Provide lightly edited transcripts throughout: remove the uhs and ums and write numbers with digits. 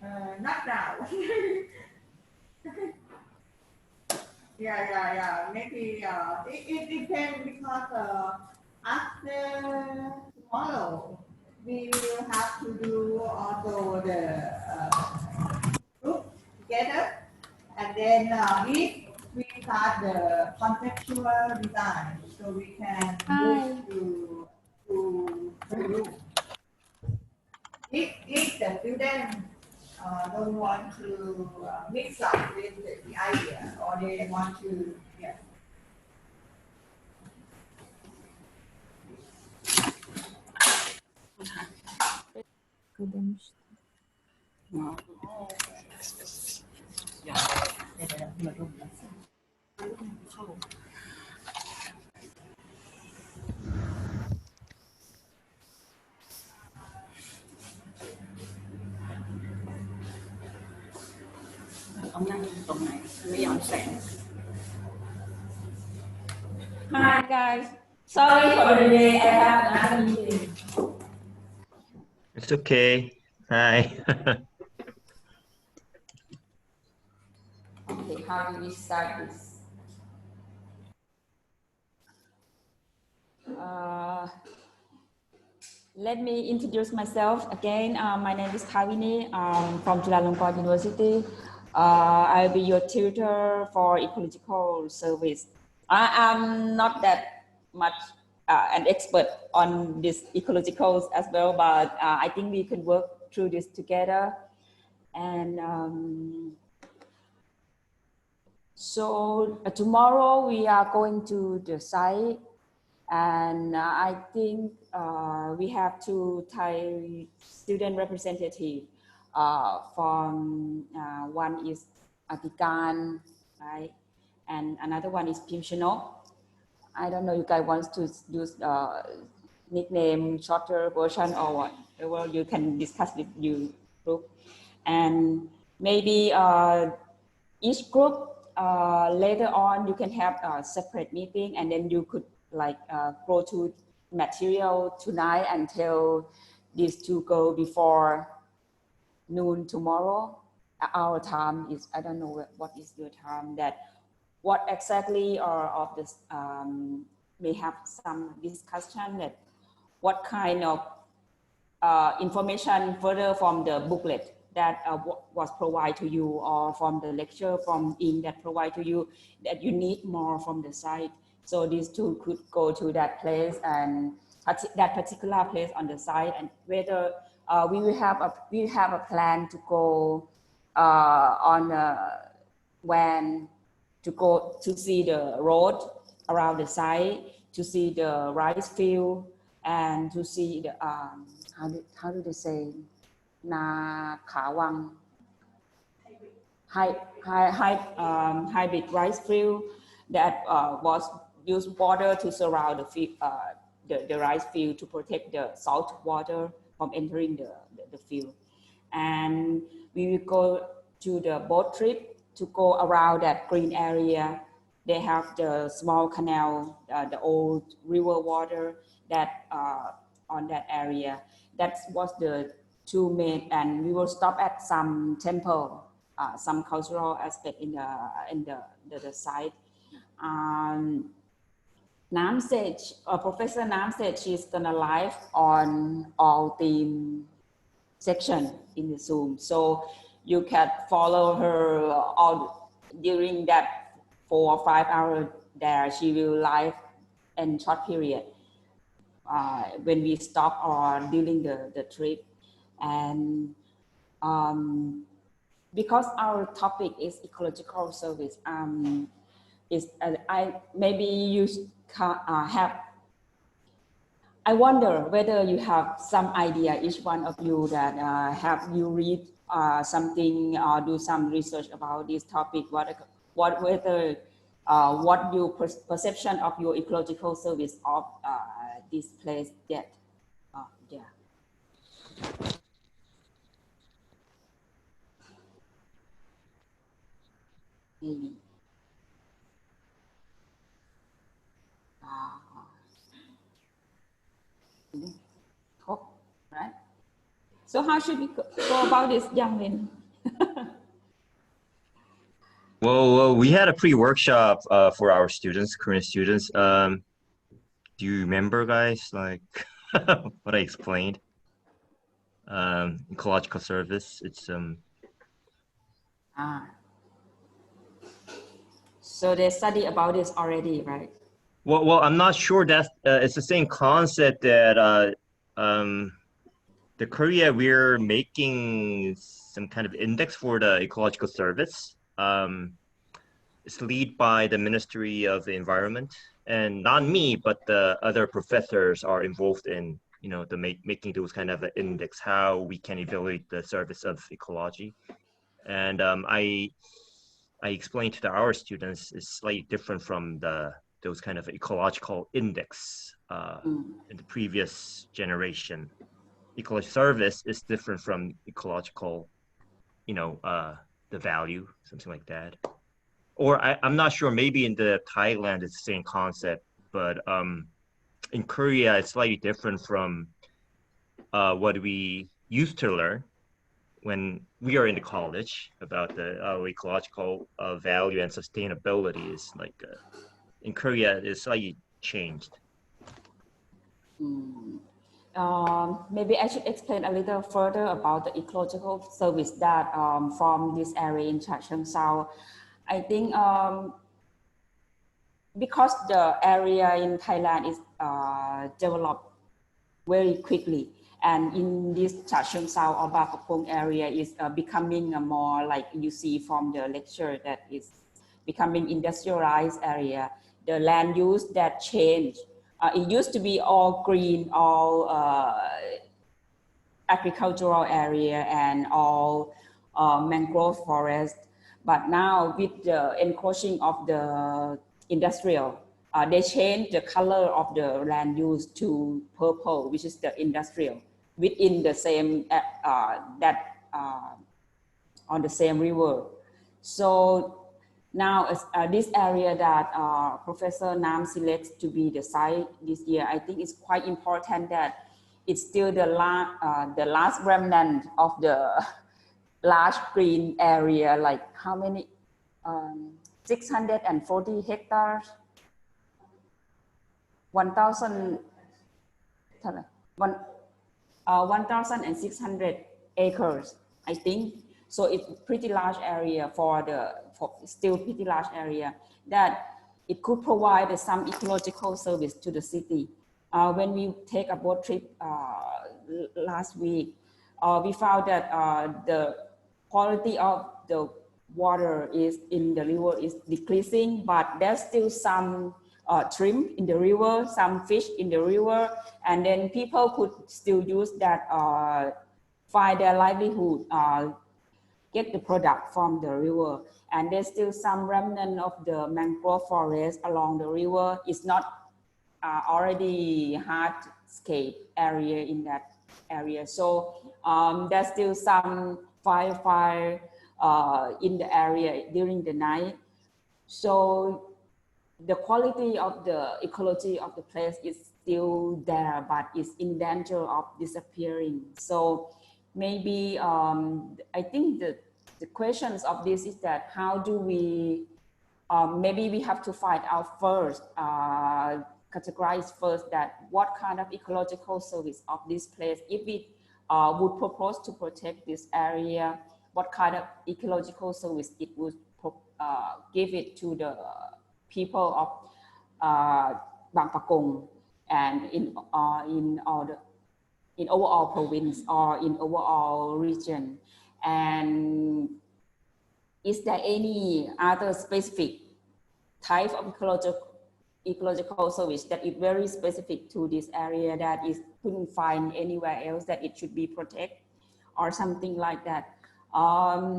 Not now. Yeah. Maybe it depends because after tomorrow we will have to do also the group together, and then if we start the conceptual design, so we can move Hi. to the room. If the student don't want to mix up with the idea, or they want to, yeah. Hi guys. Sorry for the delay. I have another meeting. It's okay. Hi. Okay, how do we start this? Let me introduce myself again. My name is Kavini from Chulalongkorn University. I'll be your tutor for ecological service. I am not that much an expert on this ecologicals as well, but I think we can work through this together. And so tomorrow we are going to the site, and I think we have two Thai student representative from one is Atikan, right, and another one is Pimshano. I don't know you guys want to use nickname shorter version or what. Well, you can discuss with you group, and maybe each group later on you can have a separate meeting, and then you could like go to material tonight until these two go before noon tomorrow. Our time is, I don't know what is your time, that what exactly or of this may have some discussion that what kind of information further from the booklet that was provided to you, or from the lecture from in that provide to you, that you need more from the site. So these two could go to that place and that particular place on the site, and whether we will have a plan to go on a van to go to see the road around the site, to see the rice field, and to see the how do they say, Na Khawang, hybrid rice field that was used water to surround the field, the rice field, to protect the salt water from entering the field. And we will go to the boat trip to go around that green area. They have the small canal, the old river water that on that area. That was the two main, and we will stop at some temple, some cultural aspect in the site. Nam said, Professor Nam said she's gonna live on all theme section in the Zoom, so you can follow her all during that 4 or 5 hours there. She will live in short period when we stop or during the trip. And because our topic is ecological service, maybe you have, I wonder whether you have some idea, each one of you, that have you read something or do some research about this topic, whether what your perception of your ecological service of this place yet. Yeah. Maybe. Hope, right? So how should we go about this, Young Lin? Well, we had a pre-workshop for our students, Korean students. Do you remember, guys, like what I explained? Ecological service. It's So they study about this already, right? well, I'm not sure that it's the same concept that the Korea we're making some kind of index for the ecological service. It's led by the Ministry of the Environment, and not me, but the other professors are involved in, you know, the making those kind of index, how we can evaluate the service of ecology. And I explained to our students it's slightly different from those kind of ecological index in the previous generation. Ecological service is different from ecological, you know, the value, something like that. Or I'm not sure, maybe in the Thailand it's the same concept, but in Korea it's slightly different from what we used to learn when we are in the college about the ecological value and sustainability. Is like in Korea it's slightly changed. Maybe I should explain a little further about the ecological service that from this area in Chachoengsao. I think because the area in Thailand is developed very quickly, and in this Chachoengsao or Bapakong area is becoming more like you see from the lecture that is becoming industrialized area. The land use that changed. It used to be all green, all agricultural area and all mangrove forest. But now with the encroaching of the industrial, they changed the color of the land use to purple, which is the industrial, within the same, on the same river. So now this area that Professor Nam selects to be the site this year, I think it's quite important that it's still the last remnant of the large green area, like how many, 640 hectares, 1,600 acres, I think. So it's pretty large area still pretty large area that it could provide some ecological service to the city. When we take a boat trip last week, we found that the quality of the water is in the river is decreasing, but there's still some shrimp in the river, some fish in the river, and then people could still use that, find their livelihood, get the product from the river. And there's still some remnant of the mangrove forest along the river. It's not already hardscape area in that area. So there's still some fire in the area during the night. So the quality of the ecology of the place is still there, but it's in danger of disappearing. So maybe I think the questions of this is that how do we, maybe we have to find out first, categorize first that what kind of ecological service of this place, if we would propose to protect this area, what kind of ecological service it would give it to the people of Bang Pakong and in overall province or in overall region. And is there any other specific type of ecological service that is very specific to this area that is couldn't find anywhere else that it should be protected or something like that? I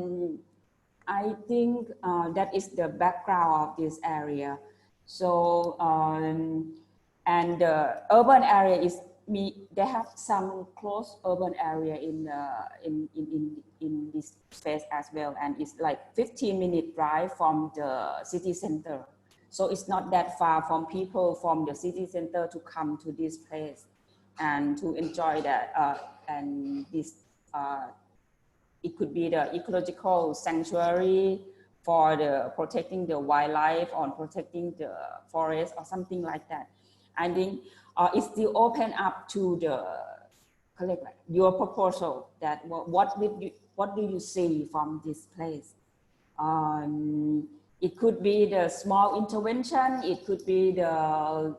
think that is the background of this area. So and the urban area is they have some close urban area in this space as well, and it's like 15-minute drive from the city center. So it's not that far from people from the city center to come to this place and to enjoy that and this it could be the ecological sanctuary for the protecting the wildlife or protecting the forest or something like that. I think it's still open up to the your proposal that what do you see from this place? It could be the small intervention, it could be the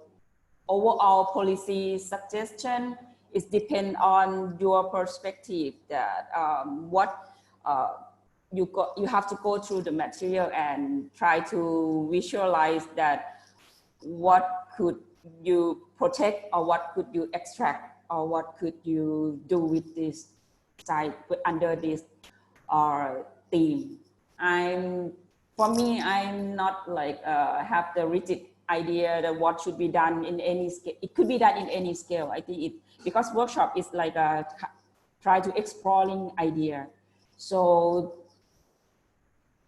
overall policy suggestion. It depends on your perspective that what you have to go through the material and try to visualize that what could you protect or what could you extract or what could you do with this site under this theme. For me, I'm not like have the rigid idea that what should be done in any scale. It could be done in any scale. I think it, because workshop is like a try to exploring idea. So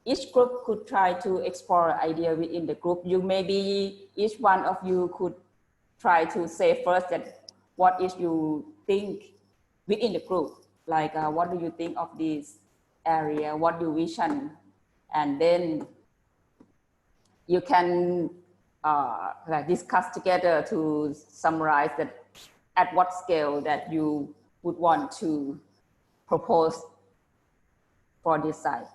each group could try to explore idea within the group. You maybe each one of you could try to say first that what is you think within the group, like what do you think of this area, what do you vision, and then you can discuss together to summarize that at what scale that you would want to propose for this site.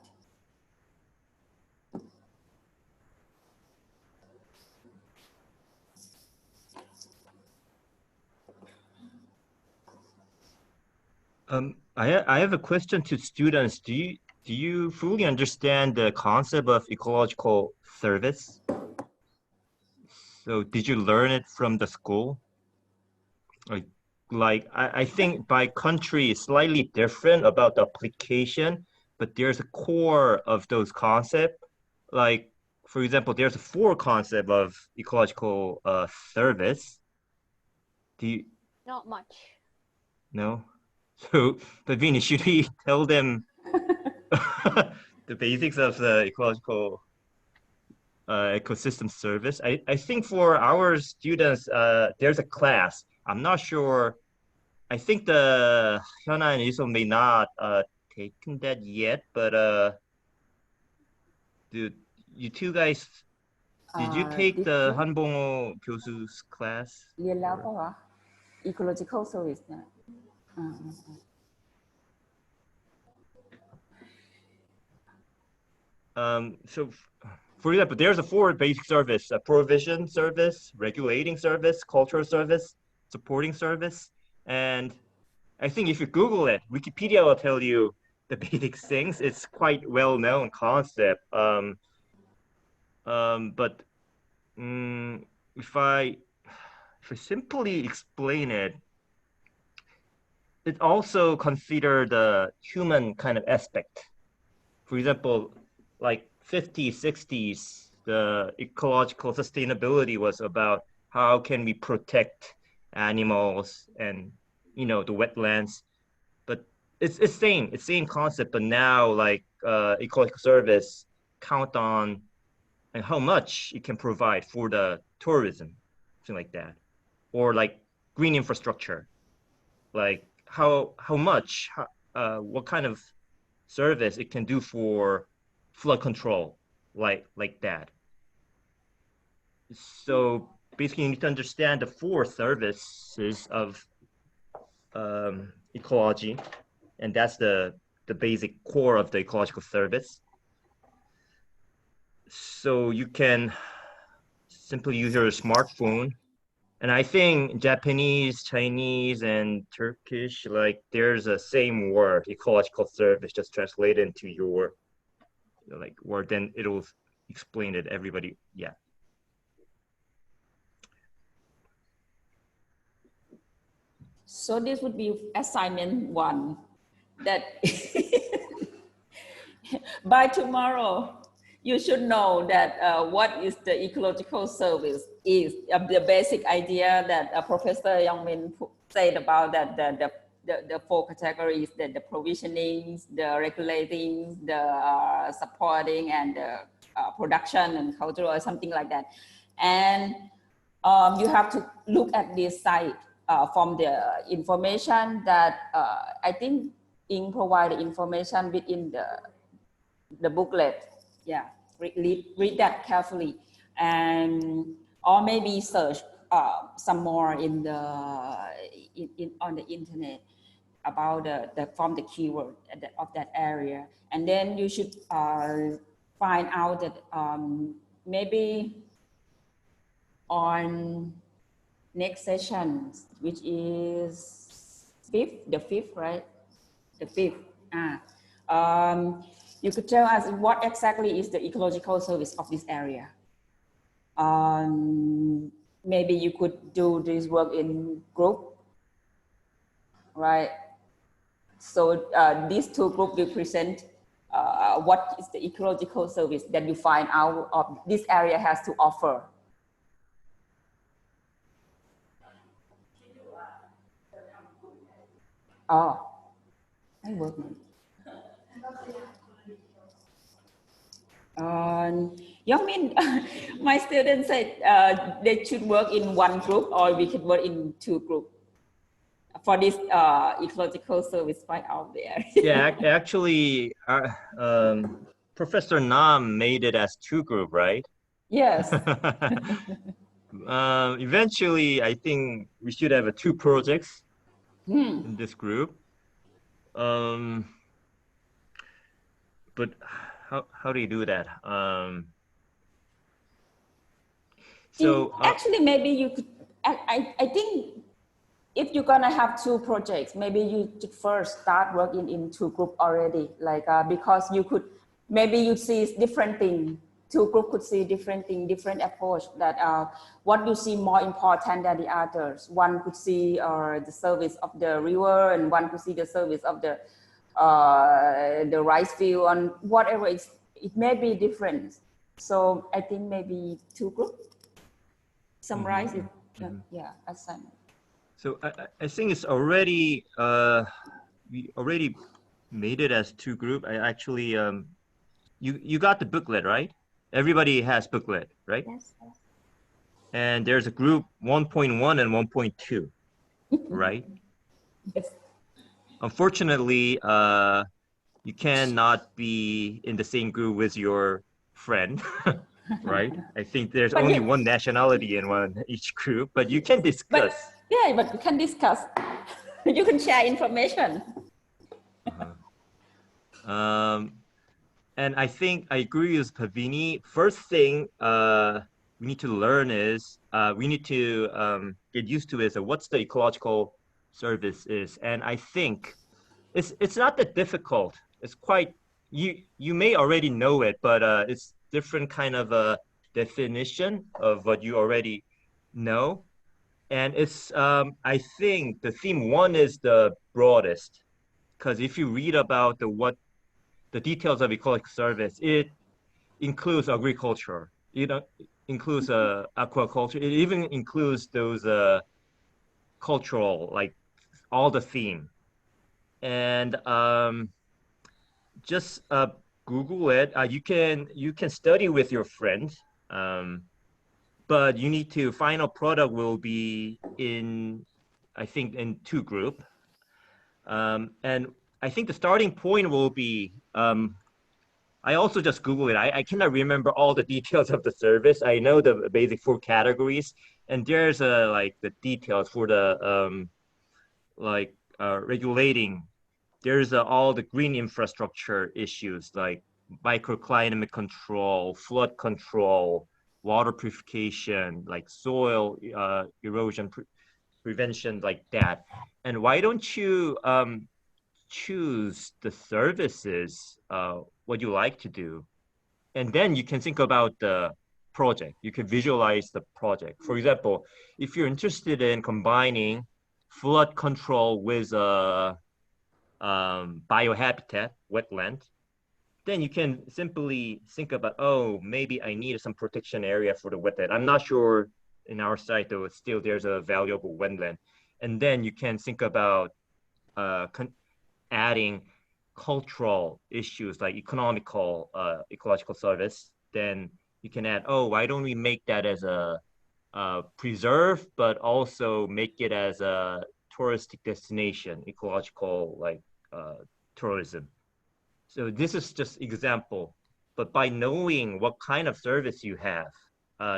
I have a question to students. Do you fully understand the concept of ecological service? So did you learn it from the school? Like I think by country it's slightly different about the application, but there's a core of those concepts. Like, for example, there's a 4 concept of ecological service. Do you? Not much. No? So, but Vinny, should we tell them the basics of the ecological ecosystem service? I think for our students, there's a class. I'm not sure. I think the Hyuna and Iso may not taken that yet, but you two guys, did you take the Hanbongo 교수's class? เรียนแล้วปะวะ ecological service เนี่ย So for example, there's a 4 basic service: provision service, regulating service, cultural service, supporting service. And I think if you Google it, Wikipedia will tell you the basic things. It's quite well-known concept. But if I simply explain it, it also consider the human kind of aspect. For example, like 50s, 60s, the ecological sustainability was about how can we protect animals and, you know, the wetlands. But it's same concept, but now like ecological service count on and how much it can provide for the tourism, something like that, or like green infrastructure, like how much, what kind of service it can do for flood control, like that. So basically, you need to understand the 4 services of ecology, and that's the basic core of the ecological service. So you can simply use your smartphone. And I think Japanese, Chinese, and Turkish, like there's a same word, ecological service, just translate into your like word, then it'll explain it, everybody, yeah. So this would be assignment 1, that by tomorrow, you should know that what is the ecological service is the basic idea that Professor Youngmin said about that the 4 categories, the provisioning, the regulating, the supporting, and the production and cultural or something like that. And you have to look at this site from the information that I think Ing provide the information within the booklet. Yeah, read that carefully, and or maybe search some more in on the internet about from the keyword of that area, and then you should find out that maybe on next session, which is the fifth, right? The fifth. You could tell us what exactly is the ecological service of this area. Maybe you could do this work in group, right? So these two groups will present what is the ecological service that you find out of this area has to offer. Oh, I work. You mean my students said they should work in one group or we could work in two groups for this ecological service right out there. Yeah, actually, Professor Nam made it as two group, right? Yes. Eventually, I think we should have two projects in this group. But how do you do that? Actually, maybe you could. I think if you're gonna have two projects, maybe you should first start working in two group already. Like because you could maybe you see different thing. Two group could see different thing, different approach. That what you see more important than the others. One could see the service of the river, and one could see the service of the rice field, and whatever it may be different. So I think maybe two groups summarize it. Yeah, assignment. So I think it's already we already made it as two group. I actually you got the booklet, right? Everybody has booklet, right? Yes. And there's a group 1.1 and 1.2, right? Yes. Unfortunately, you cannot be in the same group with your friend, right? I think there's only one nationality in each group, but you can discuss. But you can discuss. You can share information. And I think I agree with Pavini. First thing we need to learn is we need to get used to is what's the ecological service is, and I think it's not that difficult. It's quite you may already know it, but it's different kind of a definition of what you already know, and it's I think the theme one is the broadest, because if you read about the details of ecological service, it includes agriculture, it includes aquaculture, it even includes those cultural, like all the theme. And just Google it. You can study with your friends, but you need to final product will be in, I think, in two group. And I think the starting point will be I also just Google it. I cannot remember all the details of the service. I know the basic four categories, and there's like the details for the regulating. There's all the green infrastructure issues like microclimate control, flood control, water purification, like soil erosion prevention, like that. And why don't you choose the services what you like to do, and then you can think about the project. You can visualize the project. For example, if you're interested in combining flood control with biohabitat, wetland, then you can simply think about, oh, maybe I need some protection area for the wetland. I'm not sure in our site, though, still there's a valuable wetland. And then you can think about adding cultural issues like economical, ecological service. Then you can add, oh, why don't we make that as a preserve, but also make it as a touristic destination, ecological, like tourism. So this is just example, but by knowing what kind of service you have,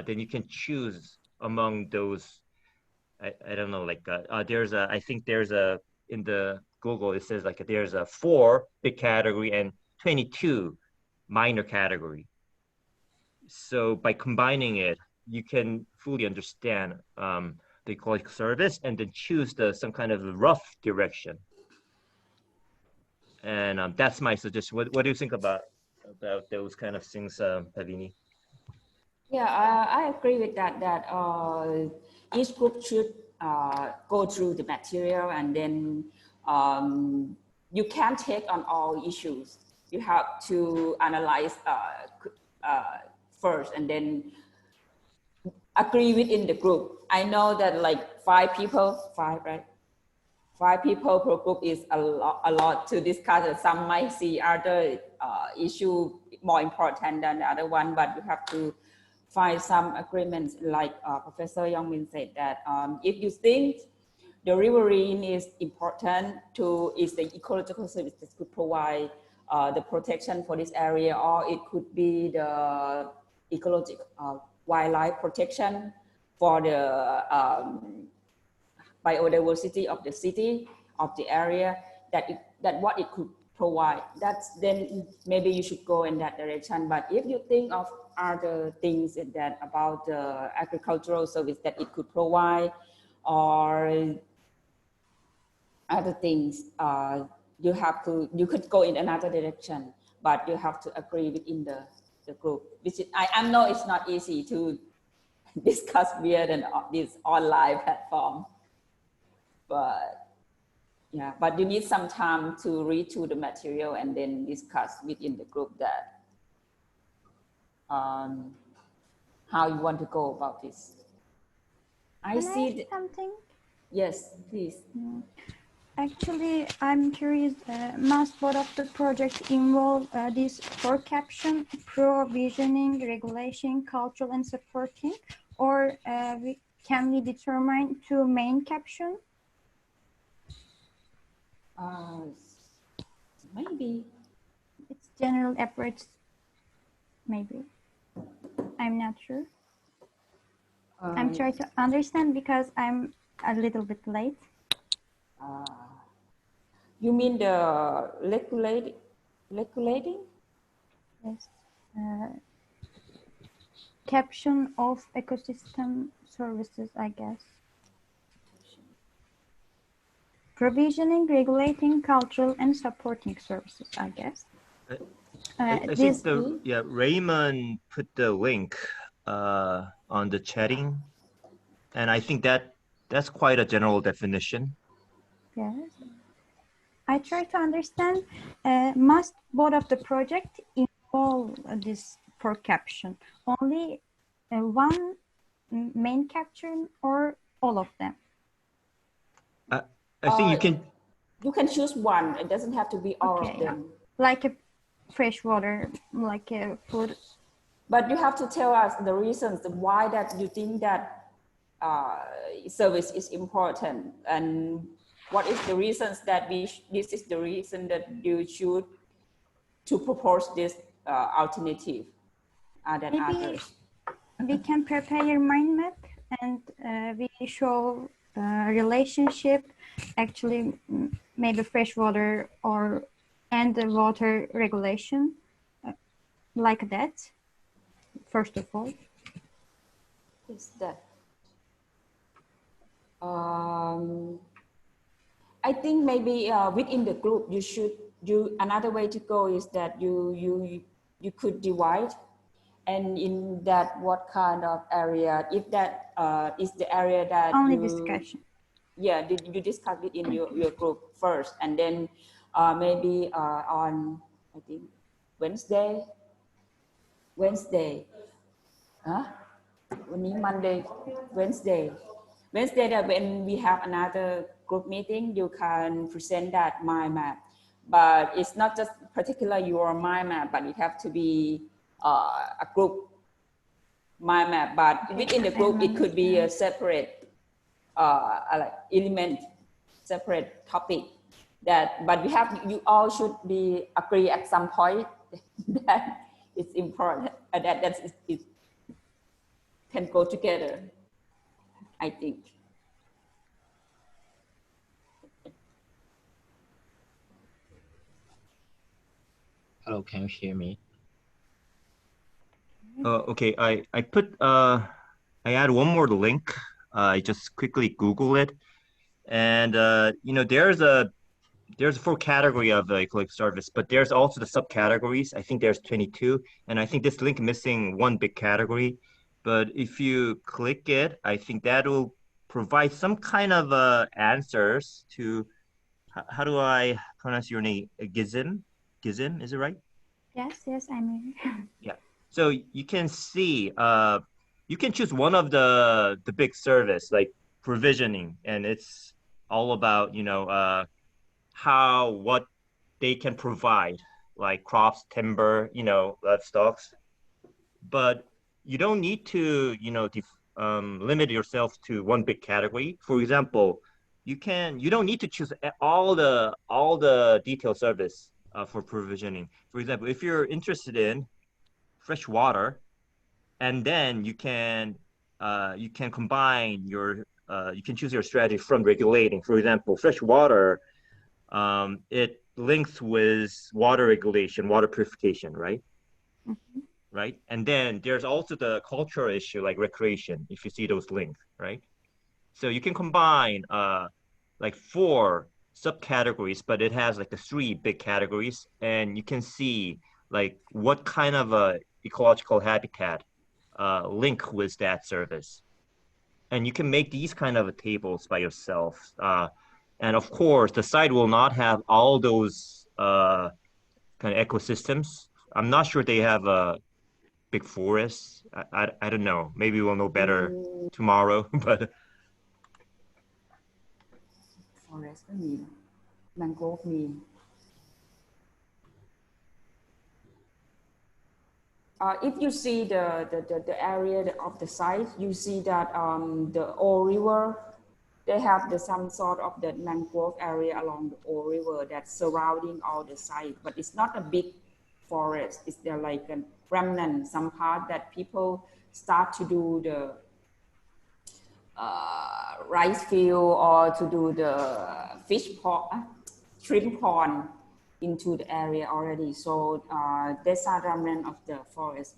then you can choose among those. I don't know, like there's a, I think there's a, in the Google, it says like there's a 4 big category and 22 minor category. So by combining it, you can fully understand the ecological service and then choose some kind of rough direction. And that's my suggestion. What do you think about those kind of things, Pavini? Yeah, I agree with that. That each group should go through the material, and then you can't take on all issues. You have to analyze first, and then agree within the group. I know that like 5 people, 5, right? 5 people per group is a lot to discuss. Some might see other issue more important than the other one, but you have to find some agreements. Like Professor Young-min said that if you think the riverine is important is the ecological service that could provide the protection for this area, or it could be the ecological wildlife protection for the biodiversity of the city, of the area, that what it could provide. That's then maybe you should go in that direction. But if you think of other things that about the agricultural service that it could provide, or other things, you could go in another direction, but you have to agree within the group. Which I know it's not easy to discuss via this online platform. But yeah, but you need some time to read through the material and then discuss within the group that how you want to go about this. Can I ask something? Yes, please. Actually, I'm curious, must both of the projects involve this for caption, provisioning, regulation, cultural and supporting, or can we determine 2 main caption? Maybe. It's general approach, maybe. I'm not sure. I'm trying to understand because I'm a little bit late. You mean the regulating? Yes. Caption of ecosystem services, I guess. Provisioning, regulating, cultural and supporting services, I guess. I think Raymond put the link on the chatting, and I think that's quite a general definition. Yes. I try to understand, must both of the project involve this for caption? Only one main caption or all of them? I think you can choose one. It doesn't have to be all of them. Like a fresh water, like a food. But you have to tell us the reasons why that you think that service is important, and what is the reasons that this is the reason that you should to propose this alternative than others. We can prepare your mind map and we show relationship, actually maybe fresh water and the water regulation, like that, first of all. Is that I think maybe within the group you should another way to go is that you could divide, and in that what kind of area, if that is the area that only discussion. Yeah, did you discuss it in your group first, and then maybe on I think Wednesday, Monday, Wednesday that when we have another group meeting, you can present that mind map. But it's not just particular your mind map, but it have to be a group mind map. But within the group, it could be a separate like element, separate topic. that, but you all should be agree at some point that it's important, that it can go together, I think. Hello, can you hear me? Okay, I put I add one more link. I just quickly Google it, and you know, there's a full category of the ecological service, but there's also the subcategories. I think there's 22, and I think this link missing one big category. But if you click it, I think that will provide some kind of answers to how do I pronounce your name? Gizim? Gizim, is it right? Yes, yes, I'm here. Yeah. So you can see, you can choose one of the big service like provisioning, and it's all about, you know, what they can provide, like crops, timber, you know, livestock. But you don't need to, you know, limit yourself to one big category. For example, you don't need to choose all the detailed service for provisioning. For example, if you're interested in fresh water, and then you can combine your you can choose your strategy from regulating. For example, fresh water, it links with water regulation, water purification, right? Mhm. Right. And then there's also the cultural issue like recreation, if you see those links, right? So you can combine like 4 subcategories, but it has like the 3 big categories, and you can see like what kind of a ecological habitat link with that service. And you can make these kind of tables by yourself. And of course, the site will not have all those kind of ecosystems. I'm not sure they have a big forest. I don't know. Maybe we'll know better tomorrow. But forest ก็มี mangrove มี if you see the area of the site, you see that the Old River, they have some sort of the mangrove area along the Old River that's surrounding all the site, but it's not a big forest. It's there like a remnant, some part that people start to do the rice field or to do the shrimp pond into the area already. So there's a remnant of the forest,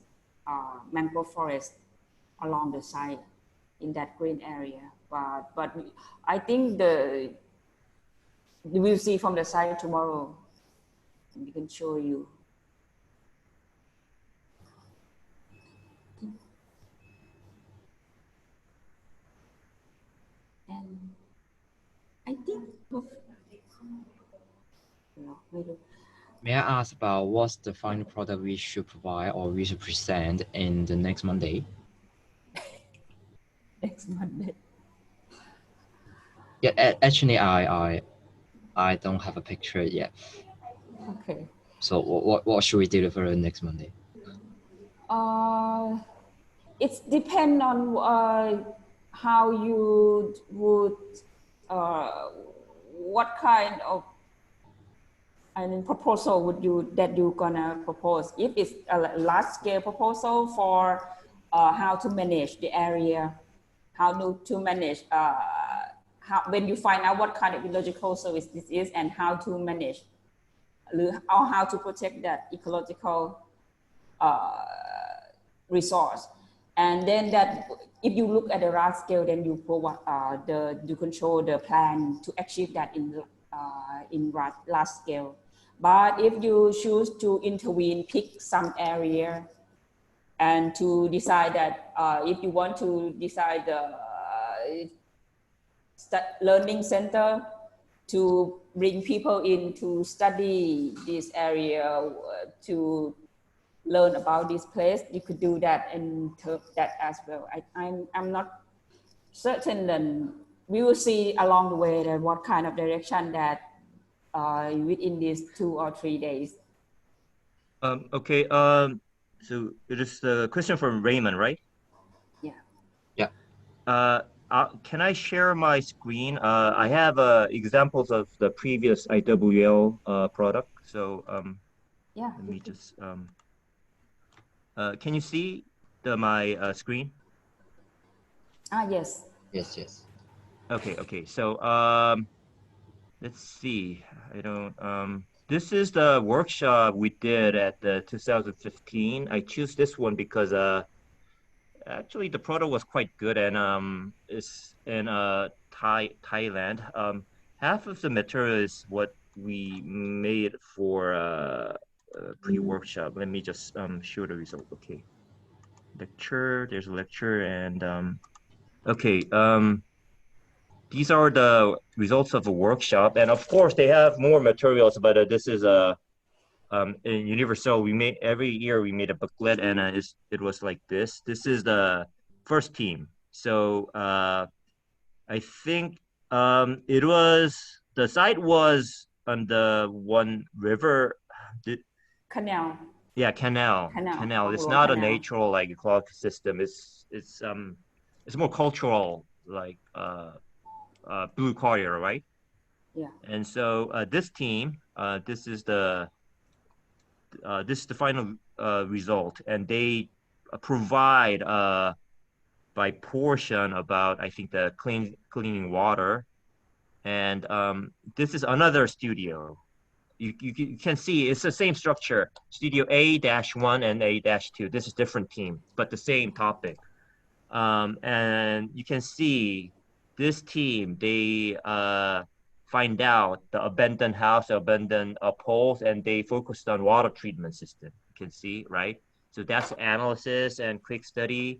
mangrove forest along the side in that green area. But I think you will see from the side tomorrow. We can show you. And I think May I ask about what's the final product we should provide or we should present in the next Monday? Next Monday. Yeah, actually, I don't have a picture yet. Okay. So what should we deliver next Monday? It depends on how you would what kind of proposal would you gonna propose. If it's a large scale proposal for how to manage the area, how to manage when you find out what kind of ecological service this is and how to manage or how to protect that ecological resource. And then that if you look at the large scale, then you provide you control the plan to achieve that in large scale. But if you choose to intervene, pick some area and to decide that if you want to decide the learning center to bring people in to study this area, to learn about this place, you could do that and that as well. I'm not certain, then we will see along the way that what kind of direction that within these 2 or 3 days. Okay. So it is the question from Raymond, right? Yeah. Yeah. can I share my screen? I have examples of the previous IWL product. So Yeah. let me just, can you see my screen? Yes. Yes, yes. Okay. So let's see. I don't, this is the workshop we did at the 2015. I choose this one because actually the product was quite good and it's in Thailand. Half of the material is what we made for pre-workshop. Let me just show the result. Okay. Lecture, there's a lecture and okay, these are the results of a workshop, and of course they have more materials, but this is a in Universal we made every year we made a booklet, and it was like this. This is the first team. So I think it was the site was on the one river. Canal. Yeah, canal. It's not a natural like ecological system. It's more cultural like blue collar, right? Yeah. And so this team, this is the final result, and they provide by portion about I think the cleaning water, and this is another studio. You can see it's the same structure. Studio A-1 and A-2. This is different team, but the same topic. And you can see this team, they find out the abandoned house, abandoned poles, and they focused on water treatment system. You can see, right? So that's analysis and quick study.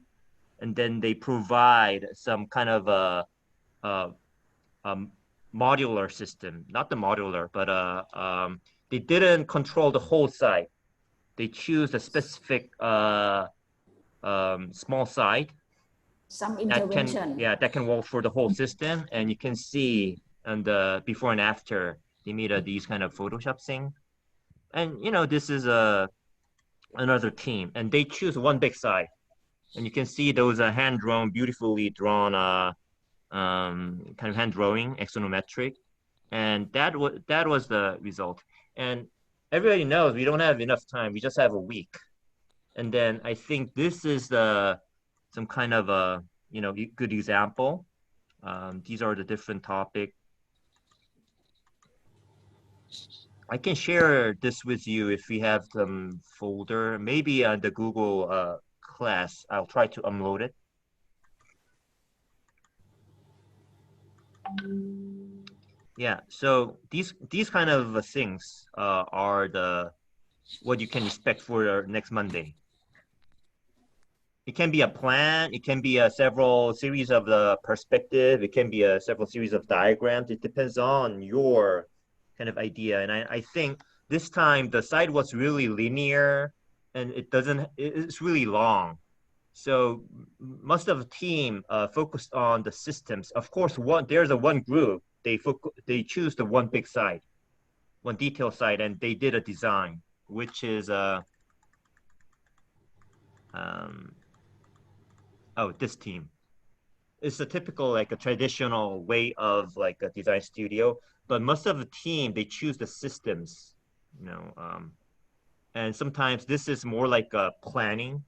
And then they provide some kind of a, a modular system, not the modular, but they didn't control the whole site. They choose a specific small site Some that can intervention. that can work for the whole system, and you can see and the before and after they made these kind of Photoshop thing, and this is another team, and they choose one big site, and you can see those hand drawn, beautifully drawn kind of hand drawing axonometric, and that was the result. And everybody knows we don't have enough time. We just have a week, and then I think this is some kind of a good example. These are the different topic. I can share this with you if we have some folder, maybe on the Google class. I'll try to upload it. Yeah, so these kind of things are what you can expect for next Monday. It can be a plan. It can be a several series of the perspective. It can be a several series of diagrams. It depends on your kind of idea. And I think this time the site was really linear, and it's really long. So most of the team focused on the systems. Of course, there's one group, they choose the one big site, one detail site, and they did a design, which is this team. It's a typical like a traditional way of like a design studio, but most of the team they choose the systems, and sometimes this is more like a planning.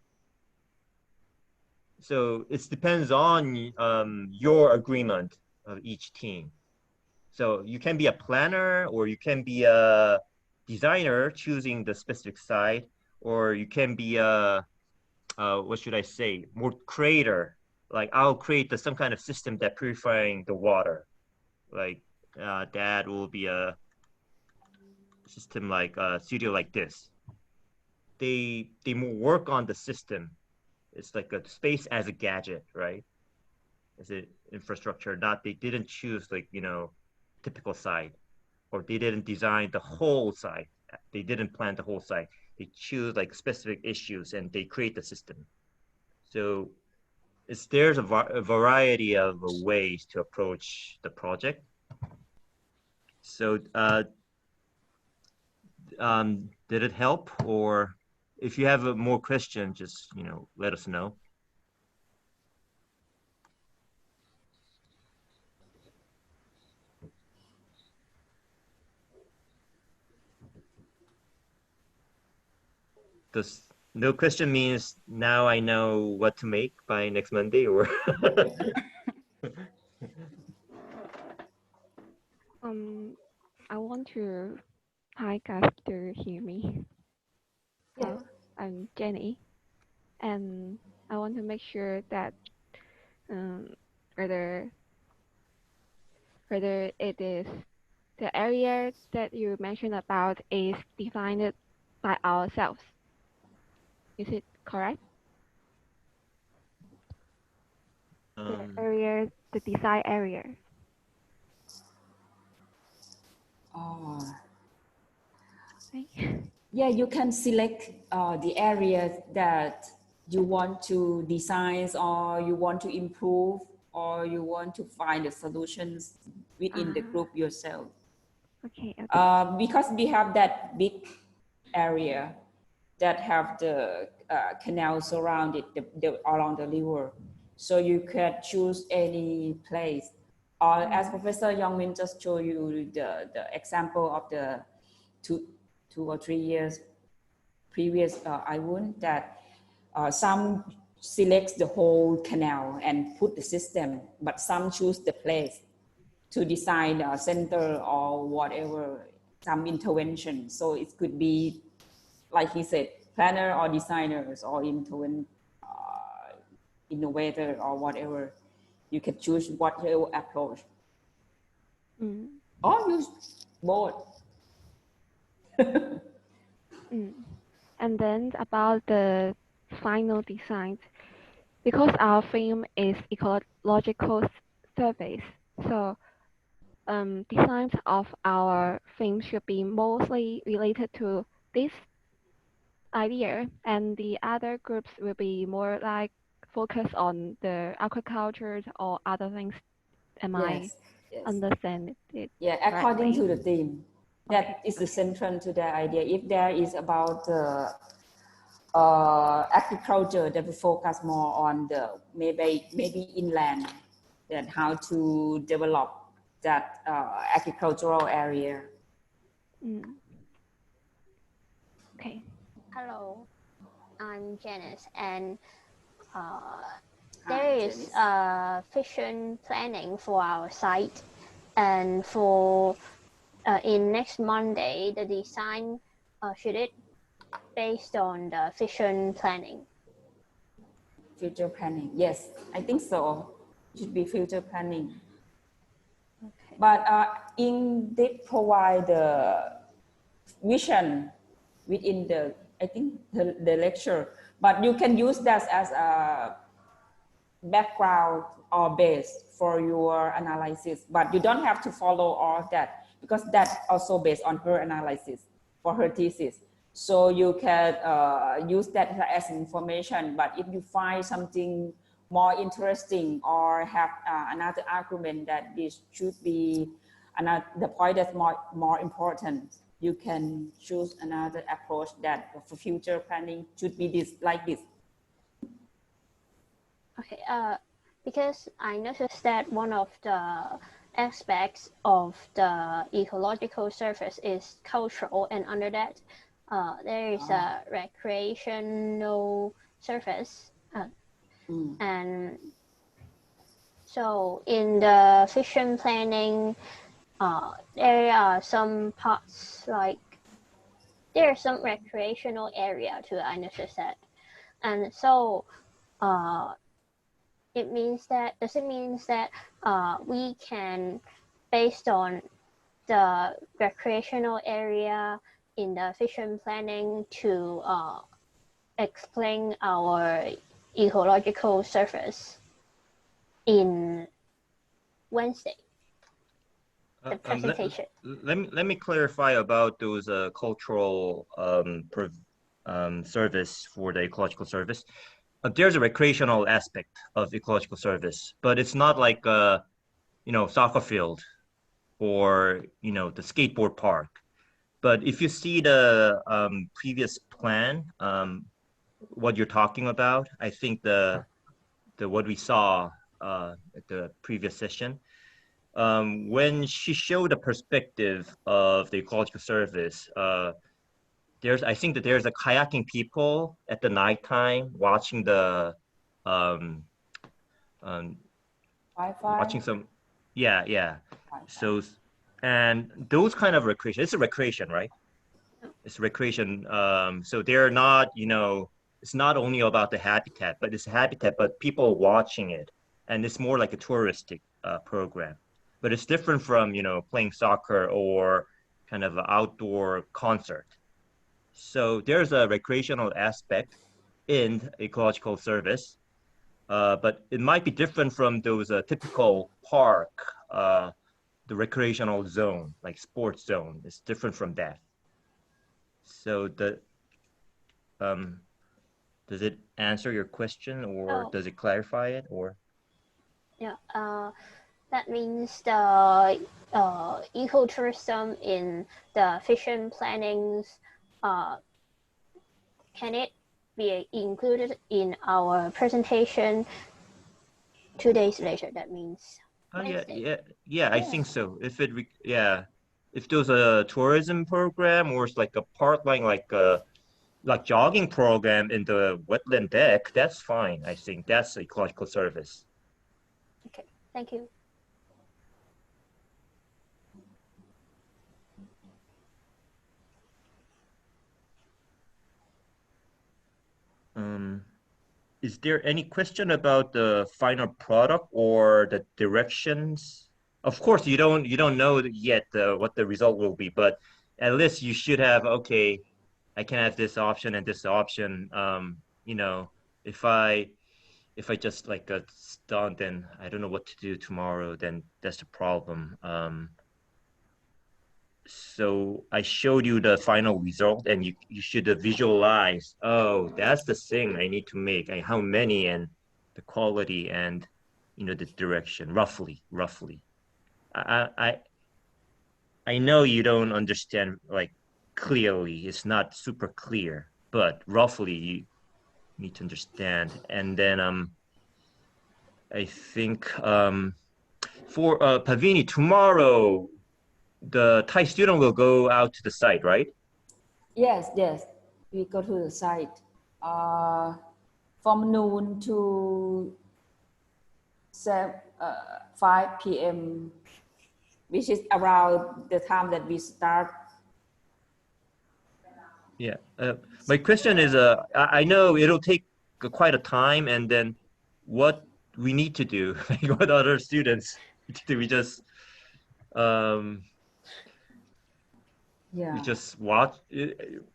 So it depends on your agreement of each team. So you can be a planner, or you can be a designer choosing the specific site, or you can be a what should I say, more creator. Like I'll create some kind of system that purifying the water. Like that will be a system like a studio like this. They more work on the system. It's like a space as a gadget, right? As an infrastructure. Not they didn't choose like typical site, or they didn't design the whole site. They didn't plan the whole site. They choose like specific issues and they create the system. So there's a variety of ways to approach the project. So did it help? Or if you have more questions, just let us know. does no question means now I know what to make by next Monday, or? I want to. Hi guys, do you hear me? Yeah. I'm Jenny, and I want to make sure that um, whether it is the area that you mentioned about is defined by ourselves. Is it correct? The area, the design area. Oh. Right? Yeah, you can select the areas that you want to design, or you want to improve, or you want to find the solutions within the group yourself. Okay. Because we have that big area that have the canal surrounded along the river, so you can choose any place. Or as Professor Youngmin just showed you the example of the two or 3 years previous IWUN, that some selects the whole canal and put the system, but some choose the place to design a center or whatever, some intervention. So it could be, like he said, planner or designers or innovator or whatever. You can choose whatever approach. Or use both. And then about the final design, because our theme is ecological surveys, so designs of our theme should be mostly related to this idea, and the other groups will be more like focus on the agriculture or other things. Am I understand it? Yeah, according to the theme. That Okay, is the central to the idea. If there is about agriculture, that we focus more on the maybe inland, that how to develop that agricultural area. Okay. Hello, I'm Janice, and Hi, there is vision planning for our site, and for in next Monday, the design should it based on the vision planning. Future planning, yes, I think so. It should be future planning. Okay. But did provide the vision within the, I think the lecture, but you can use that as a background or base for your analysis, but you don't have to follow all of that, because that's also based on her analysis for her thesis. So you can use that as information, but if you find something more interesting or have another argument that this should be the point that's more important, you can choose another approach that for future planning should be this, like this. Okay, because I noticed that one of the aspects of the ecological surface is cultural, and under that, there is a recreational surface. And so in the vision planning, there are some parts like there are some recreational area too, I noticed that. And so it means that, does it mean that we can, based on the recreational area in the vision planning, to explain our ecological surface in Wednesday, the presentation? Let me clarify about those cultural service for the ecological service. There's a recreational aspect of ecological service, but it's not like a, soccer field or, the skateboard park. But if you see the previous plan, what you're talking about, I think the what we saw at the previous session, when she showed the perspective of the ecological service, I think that there's a kayaking people at the nighttime watching the um, Wi-Fi. watching some, yeah. So, and those kind of recreation, it's a recreation, right? It's recreation. So they're not, it's not only about the habitat, but it's habitat, but people watching it, and it's more like a touristic program. But it's different from, playing soccer or kind of an outdoor concert. So there's a recreational aspect in ecological service, but it might be different from those typical park, the recreational zone, like sports zone. It's different from that. So um, does it answer your question, or Oh. does it clarify it, or? Yeah, that means the ecotourism in the vision plannings, can it be included in our presentation 2 days later? That means Oh yeah, Wednesday. yeah. I think so. If there's a tourism program or it's like a part like a like jogging program in the wetland deck, that's fine. I think that's ecological service. Okay, thank you. Is there any question about the final product or the directions? Of course, you don't know yet what the result will be, but at least you should have, okay, I can have this option and this option. If I just like got stunned and I don't know what to do tomorrow, then that's the problem. So I showed you the final result, and you should visualize, oh, that's the thing I need to make, and how many, and the quality, and the direction, roughly. I I I know you don't understand like clearly. It's not super clear, but roughly you need to understand. And then I think for Pavini tomorrow, the Thai student will go out to the site, right? Yes. We go to the site from noon to 5 p.m., which is around the time that we start. Yeah. My question is, I know it'll take quite a time, and then what we need to do, like what other students do, we just Yeah. watch.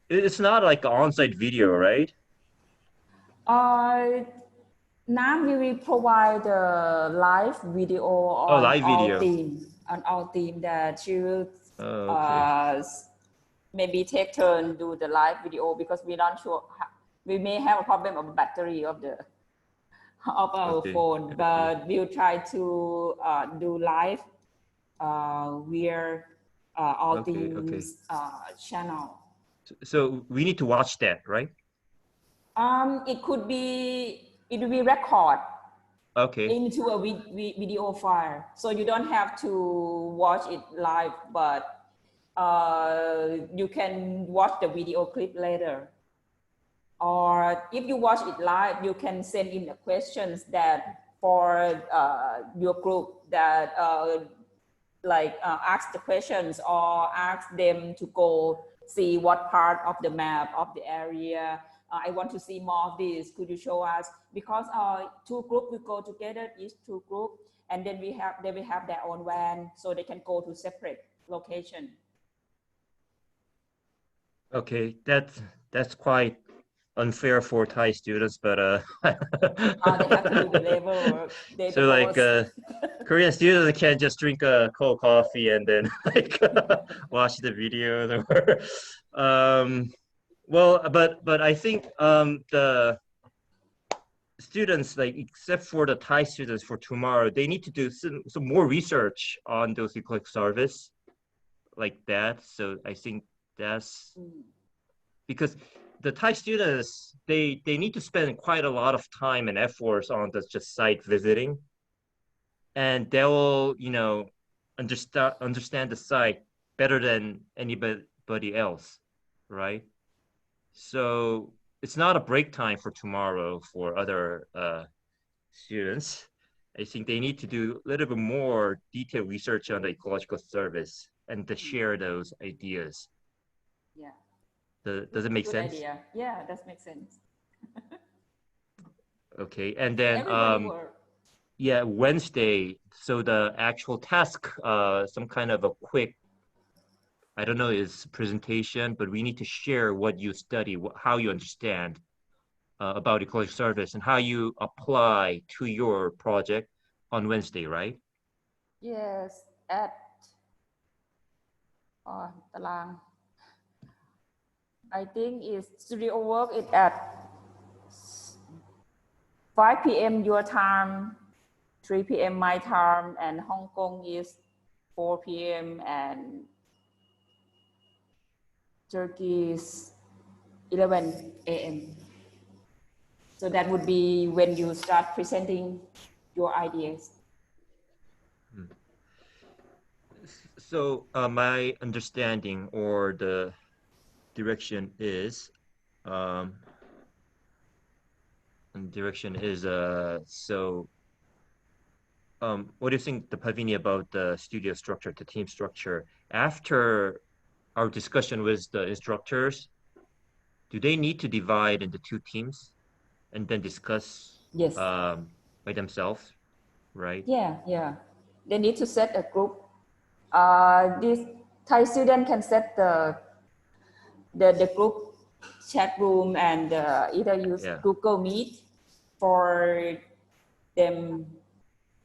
It's not like an on-site video, right? Now we will provide a live video Oh, on live our video. team that she will Oh, okay. maybe take turn do the live video, because we're not sure we may have a problem of the battery of our Okay. phone, but we'll try to do live via our Okay. team's channel. So we need to watch that, right? It will be record Okay. into a video file, so you don't have to watch it live, but you can watch the video clip later. Or if you watch it live, you can send in the questions that for your group that ask the questions, or ask them to go see what part of the map of the area. I want to see more of this. Could you show us? Because two groups will go together, each two group, and then they will have their own van, so they can go to separate location. Okay, that's quite unfair for Thai students, but They have to do the labor work. They so the like boss. Korean students can't just drink a cold coffee and then like watch the videos or well, but I think the students, like except for the Thai students for tomorrow, they need to do some more research on those ecological service like that. So I think that's because the Thai students, they need to spend quite a lot of time and efforts on the just site visiting, and they will understand the site better than anybody else, right? So it's not a break time for tomorrow for other students. I think they need to do a little bit more detailed research on the ecological service and to share those ideas. Yeah. Does it make Good sense? idea. Yeah, that makes sense. Okay, and then Everybody work. yeah, Wednesday. So the actual task, some kind of a quick, I don't know, is presentation, but we need to share what you study, how you understand about ecological service and how you apply to your project on Wednesday, right? Yes, at ตาราง I think is studio work is at 5 p.m. your time, 3 p.m. my time, and Hong Kong is 4 p.m. and Turkey is 11 a.m. So that would be when you start presenting your ideas. So my understanding or the direction is, what do you think, the Pavini, about the studio structure, the team structure? After our discussion with the instructors, do they need to divide into two teams and then discuss Yes. by themselves, right? Yeah. They need to set a group. This Thai student can set the group chat room and either use Google Meet for them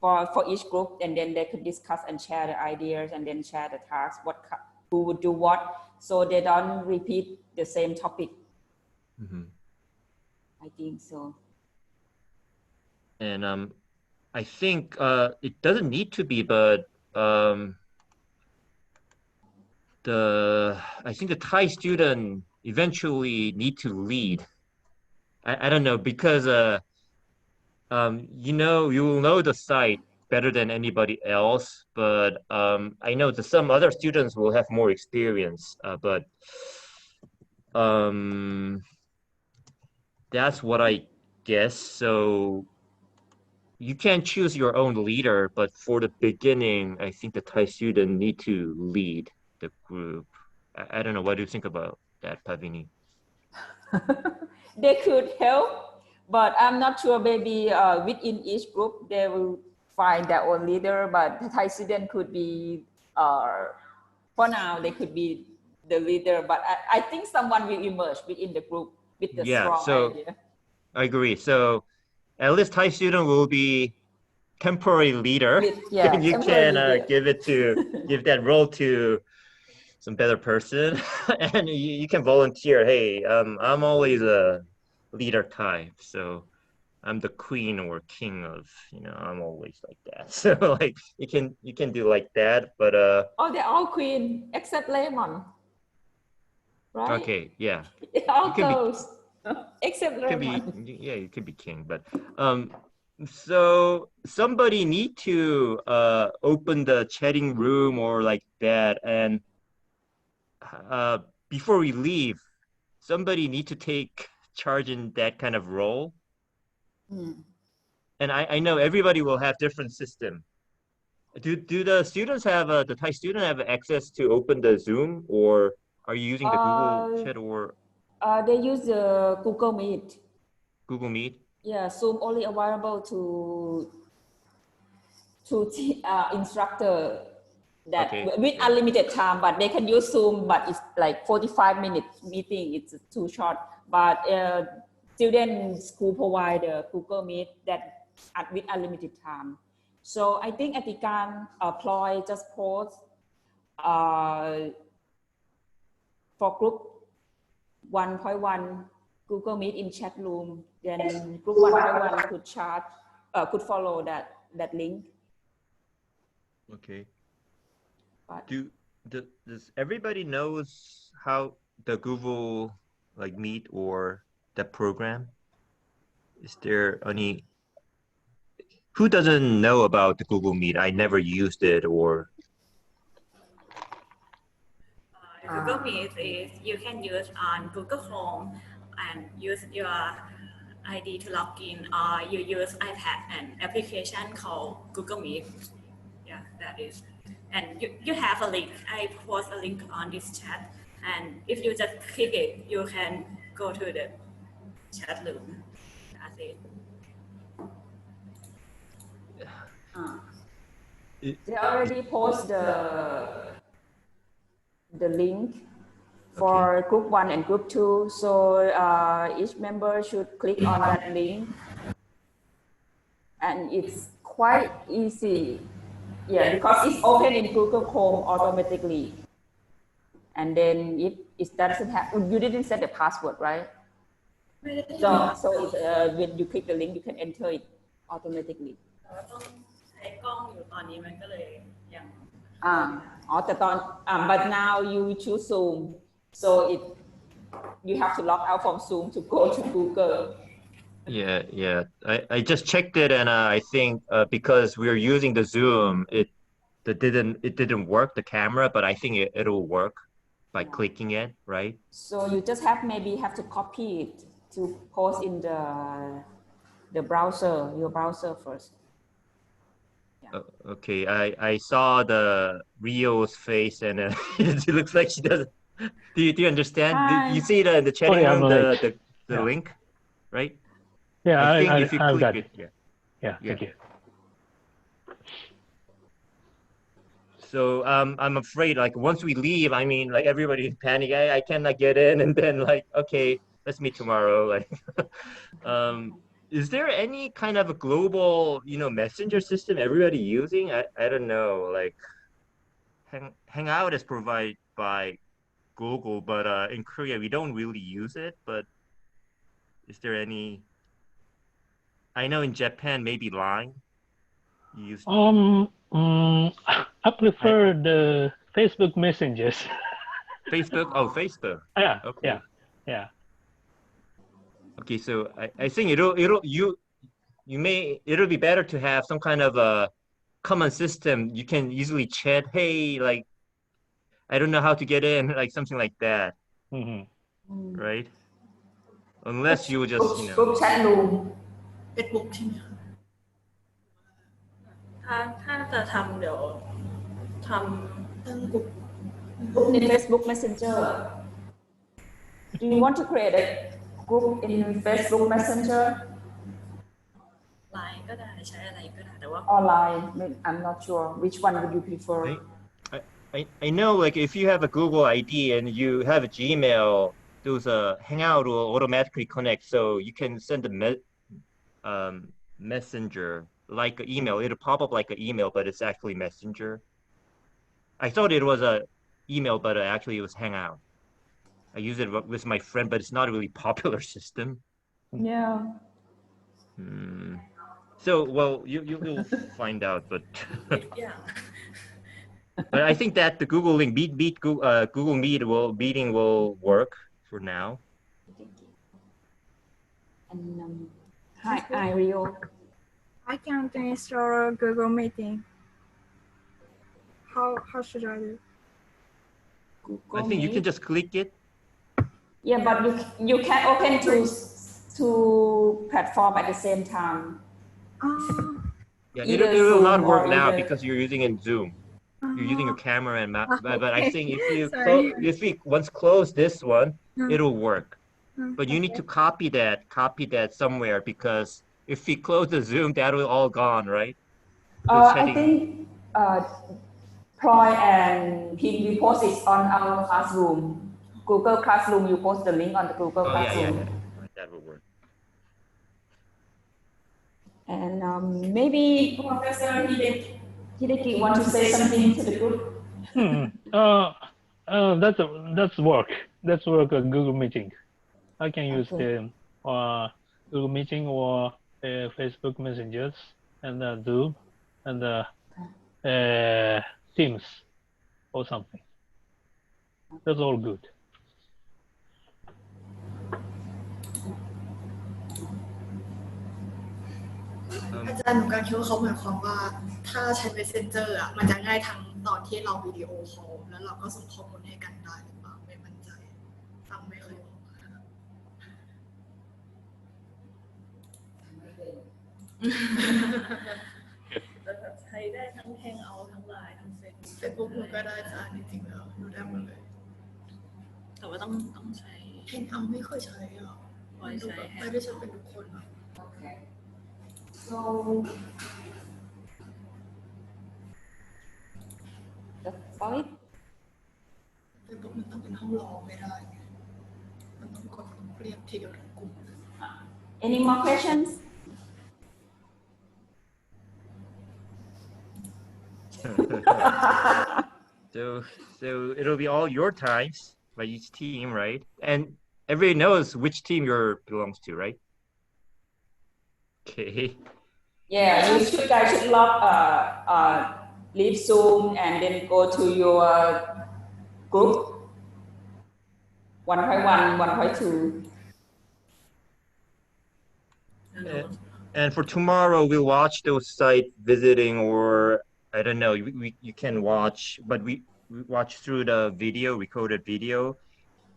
for each group, and then they could discuss and share the ideas and then share the tasks, who would do what, so they don't repeat the same topic. I think so. And I think it doesn't need to be, but I think the Thai student eventually need to lead. I don't know, because you will know the site better than anybody else, but I know that some other students will have more experience, but that's what I guess. So you can choose your own leader, but for the beginning, I think the Thai student need to lead the group. I don't know. What do you think about that, Pavini? They could help, but I'm not sure. Maybe within each group they will find their own leader. But the Thai student could be, for now, they could be the leader. But I think someone will emerge within the group with the strong idea. I agree. So at least Thai student will be temporary leader. Then you can give that role to some better person, and you can volunteer. Hey, I'm always a leader type, so I'm the queen or king of, I'm always like that. So like you can do like that, but oh, they're all queen except Lemon, right? Okay, yeah. It all goes except Lemon. You can be king, but so somebody need to open the chatting room or like that, and before we leave, somebody need to take charge in that kind of role. And I know everybody will have different system. Do the students have the Thai student have access to open the Zoom, or are you using the Google Chat or? They use the Google Meet. Google Meet. Yeah, Zoom only available to instructor that with unlimited time, but they can use Zoom, but it's like 45 minutes meeting. It's too short. But student school provide the Google Meet that with unlimited time. So I think Atikan Ploy just post for group 1.1 Google Meet in chat room. Then group 1.1 could follow that link. Okay. But does everybody knows how the Google like Meet or the program? Is there any? Who doesn't know about the Google Meet? I never used it, or Google Meet is you can use on Google Chrome and use your ID to log in, or you use iPad and application called Google Meet. Yeah, that is. And you have a link. I post a link on this chat, and if you just click it, you can go to the chat room. That's it. They already post the link for group 1 and group 2. So each member should click on that link. And it's quite easy. Yeah, because it's open in Google Chrome automatically. And then it doesn't have, you didn't set the password, right? So when you click the link, you can enter it automatically. But now you choose Zoom, so you have to log out from Zoom to go to Google. Yeah. I just checked it, and I think because we're using the Zoom, it didn't work, the camera, but I think it'll work by clicking it, right? So you just maybe have to copy it to post in the browser, your browser first. Okay, I saw the Rio's face, and it looks like she doesn't. Do you understand? Hi. You see the chatting room, the link, right? Yeah, I think if you I've click got it, yeah, thank you. So I'm afraid, like, once we leave, I mean, like, everybody's panicking. I cannot get in, and then, like, okay, let's meet tomorrow. Like, is there any kind of a global, messenger system everybody using? I don't know. Like, Hangout is provided by Google, but in Korea we don't really use it. But is there any? I know in Japan maybe Line. You use. I prefer the Facebook messengers. Facebook? Oh, Facebook. Yeah. Okay. Yeah. Okay, so I think it'll be better to have some kind of a common system. You can easily chat, hey, like, I don't know how to get in, like something like that. Right? Unless you just, group chat room เฟซบุ๊กใช่ไหมคะถ้าจะทำเดี๋ยวท group in Facebook Messenger. Do you want to create a group in Facebook Messenger? ำไลน์ก็ได้ใช้อะไรก็ได้แต่ว่า Online, I'm not sure. Which one would you prefer? I know, like, if you have a Google ID and you have a Gmail, those Hangout will automatically connect, so you can send a messenger like an email. It'll pop up like an email, but it's actually Messenger. I thought it was a email, but actually it was Hangout. I use it with my friend, but it's not a really popular system. Yeah. So, well, you'll find out, but yeah. but I think that the Google link, Google Meeting will work for now. And hi, Rio. I can't install Google Meeting. How should I do? Google I think you Meet. can just click it. Yeah, but you can open two platforms at the same time. Yeah, it will not Zoom work or now either. because you're using in Zoom. You're using your camera and mouse. But I Okay. think Sorry. if we once close this one, it'll work. But you need Okay. to copy that somewhere, because if we close the Zoom, that will all gone, right? I think Ploy and Pin, we post it on our classroom. Google Classroom, you post the link on the Google Classroom. Yeah. That will work. And maybe Professor Hideki want to say something to the group? That's work. That's work on Google Meeting. I can use the Google Meeting or Facebook Messengers and Zoom and Teams or something. That's all good. อาจารย์หนูก็คิดว่าเขาหมายความว่าถ้าใช้ Messenger อ่ะมันจะง่ายทั้งตอนที่เราวิดีโอคอลแล้วเราก็ส่งข้อมูลให้กันได้หรือเปล่า แต่แบบใช้ได้ทั้งแฮงเอาท์ทั้งไลน์ทั้งเฟซ เฟซบุ๊กหนูก็ได้จ้าจริงๆแล้วหนูได้หมดเลย แต่ว่าต้องใช้ แฮงเอาท์ไม่เคยใช้อ่ะ ไว้ใช้ ไม่ได้ใช้เป็นทุกคนอ่ะ Okay. So the fight. เฟซบุ๊กมันต้องเป็นห้องรอไม่ได้ไงมันต้องกดเรียกทีเดียวทั้งกลุ่ม Any more questions? So it'll be all your times by each team, right? And everybody knows which team you belongs to, right? Okay. Yeah, you should guys should leave Zoom and then go to your group. 1.1, 1.2. And for tomorrow, we'll watch those site visiting, or I don't know, you can watch, but we watch through the video, recorded video.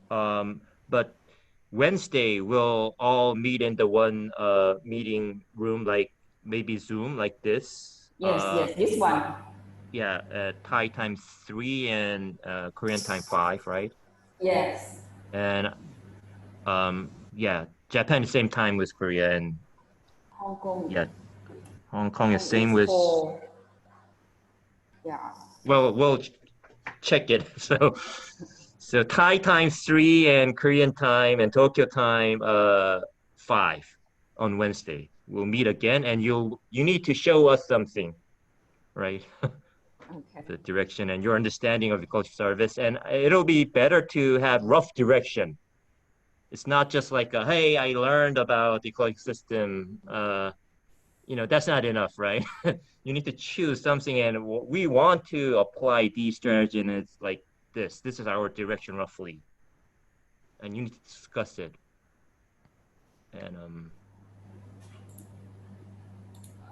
But Wednesday, we'll all meet in the one meeting room, like maybe Zoom, like this. Yes, this one. Yeah, Thai time 3 and Korean time 5, right? Yes. And yeah, Japan the same time with Korea, and Hong Kong. yeah, Hong Kong is same with. 4. Yeah. Well, we'll check it. So Thai time 3 and Korean time and Tokyo time 5 on Wednesday. We'll meet again, and you need to show us something, right? Okay. The direction and your understanding of the culture service, and it'll be better to have rough direction. It's not just like, hey, I learned about the ecological system. That's not enough, right? You need to choose something, and we want to apply these strategy, and it's like this. This is our direction roughly, and you need to discuss it. And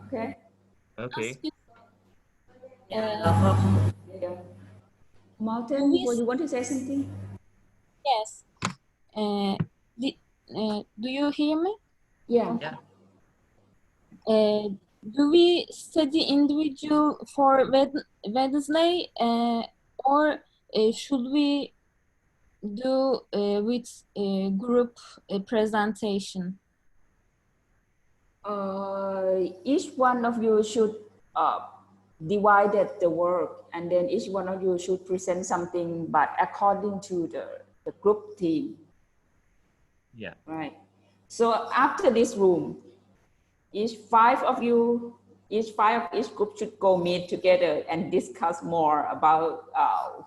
Okay. okay. Yeah. Martin, you want to say something? Yes. Do you hear me? Yeah. Do we study individual for Wednesday, or should we do with group presentation? Each one of you should divide the work, and then each one of you should present something, but according to the group team. Yeah. Right. So after this room, each five of each group should go meet together and discuss more about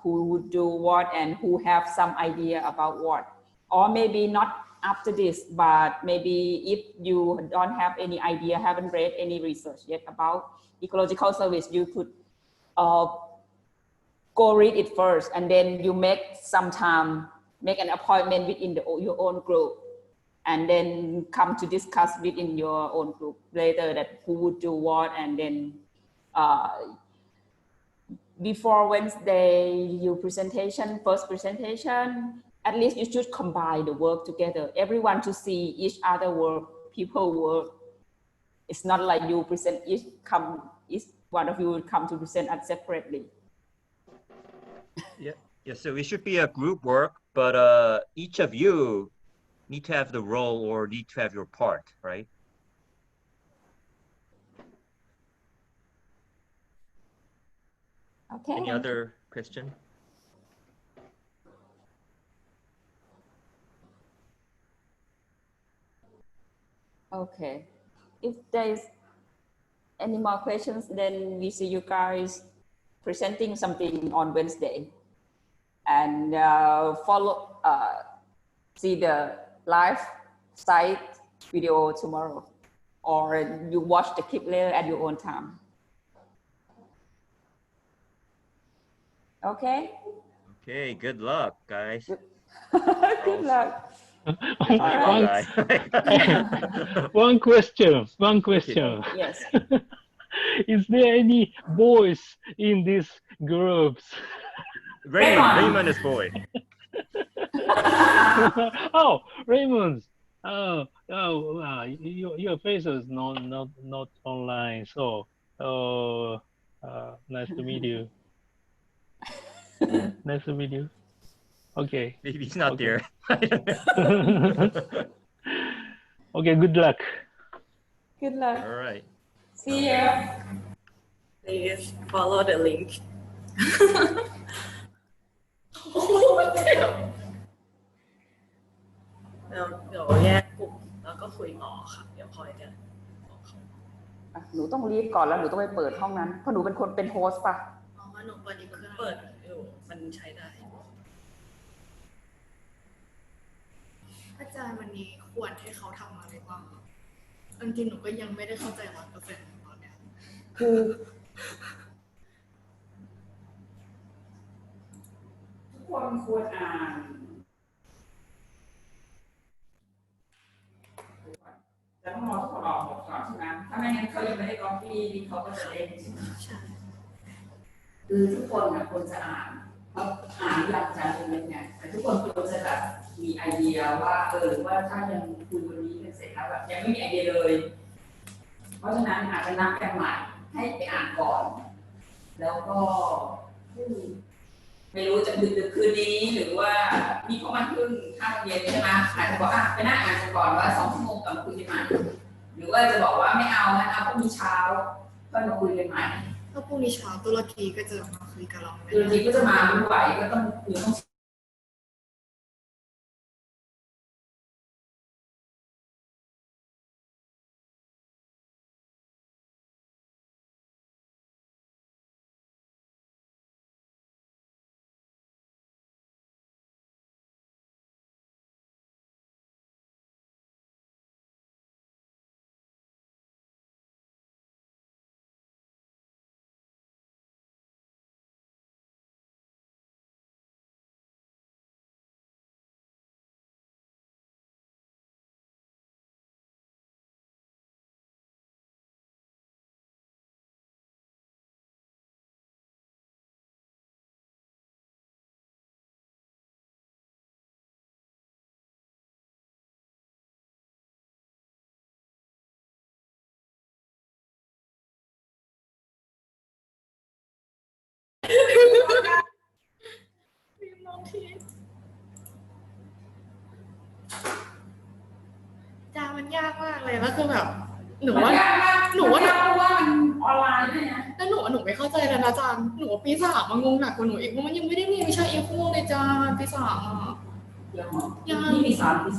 who would do what and who have some idea about what. Or maybe not after this, but maybe if you don't have any idea, haven't read any research yet about ecological service, you could go read it first, and then you make an appointment within your own group, and then come to discuss within your own group later that who would do what, and then before Wednesday, your first presentation, at least you should combine the work together. Everyone to see each other work, people work. It's not like you present each one of you would come to present it separately. Yeah. So it should be a group work, but each of you need to have the role or need to have your part, right? Okay. Any other question? Okay. If there is any more questions, then we see you guys presenting something on Wednesday, and see the live site video tomorrow, or you watch the clip later at your own time. Okay. Okay. Good luck, guys. Good luck. One question. Yes. Is there any boys in these groups? Raymond is boy. Oh, Raymond. Your face is not online, so nice to meet you. Nice to meet you. Okay. Maybe he's not okay. there. Okay, good luck. Good luck. All right. See you. Please follow the link เดี๋ยวแยกกลุ่มแล้วก็คุยต่อค่ะเดี๋ยวคอยจะบอกเขา หนูต้องรีบก่อนแล้วหนูต้องไปเปิดห้องนั้นเพราะหนูเป็นคนเป็นโฮสต์ป่ะ อ๋อหนูเปิดอีกเครื่องเปิดอยู่มันใช้ได้อาจารย์วันนี้ควรให้เขาทำอะไรบ้างจริงๆหนูก็ยังไม่ได้เข้าใจ100%ตอนเนี้ยคือทุกคนควรอ่านแต่ต้องรอทุกคนออกหมดก่อนใช่ไหมถ้าไม่งั้นเขายังไม่ได้ก๊อปปี้เขาก็จะเล่นใช่ไหมใช่คือทุกคนนะควรจะอ่านหลักการเป็นยังไงแต่ทุกคนควรจะแบบมีไอเดียว่าว่าถ้ายังคุยวันนี้เป็นเสร็จแล้วแบบยังไม่มีไอเดียเลยเพราะฉะนั้นอาจจะนัดกันใหม่ให้ไปอ่านก่อนแล้วก็ไม่รู้จะดึกคืนนี้หรือว่ามีข้อมันขึ้นข้ามเย็นใช่ไหมอาจจะบอกไปนั่งอ่านกันก่อนว่า2 ชั่วโมงกลับมาคุยกันใหม่หรือว่าจะบอกว่าไม่เอาพรุ่งนี้เช้าก็มาคุยกันใหม่ถ้าพรุ่งนี้เช้าตุรกีก็จะมาคุยกับเราตุรกีก็จะมาไม่ไหวก็ต้องคุยต้องจามันยากมากเลยแล้วคือแบบหนูว่าเพราะว่ามันออนไลน์ด้วยนะแล้วหนูไม่เข้าใจเลยนะจานหนูปี3มันงงหนักกว่าหนูอีกเพราะมันยังไม่ได้มีวิชาอีโคเลยจานปียัง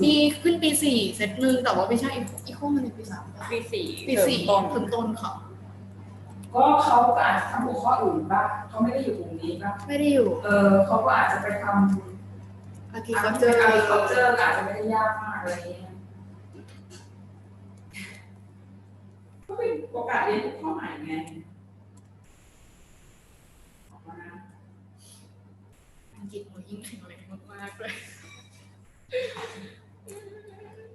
มีขึ้นปี4เซตนึงแต่ว่าวิชาอีโคมันในปี3ปี4ต้นค่ะก็เขาก็อาจจะทำหัวข้ออื่นบ้างเขาไม่ได้อยู่กลุ่มนี้บ้างไม่ได้อยู่เขาก็อาจจะไปทำAgricultureอาจจะไม่ได้ยากมากอะไรเงี้ยก็เป็นโอกาสเรียนรู้ข้อใหม่ไงอังกฤษหนูยิ่งแข็งแรงมากๆเลย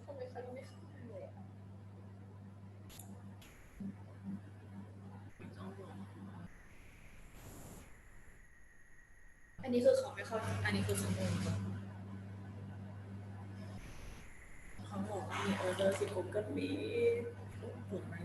ทำไมเขาไม่เข้าเลยอันนี้คือเขาไม่เข้าอันนี้คือเขางงเขาบอกว่ามีออเดอร์สิผมก็มีถูกไหม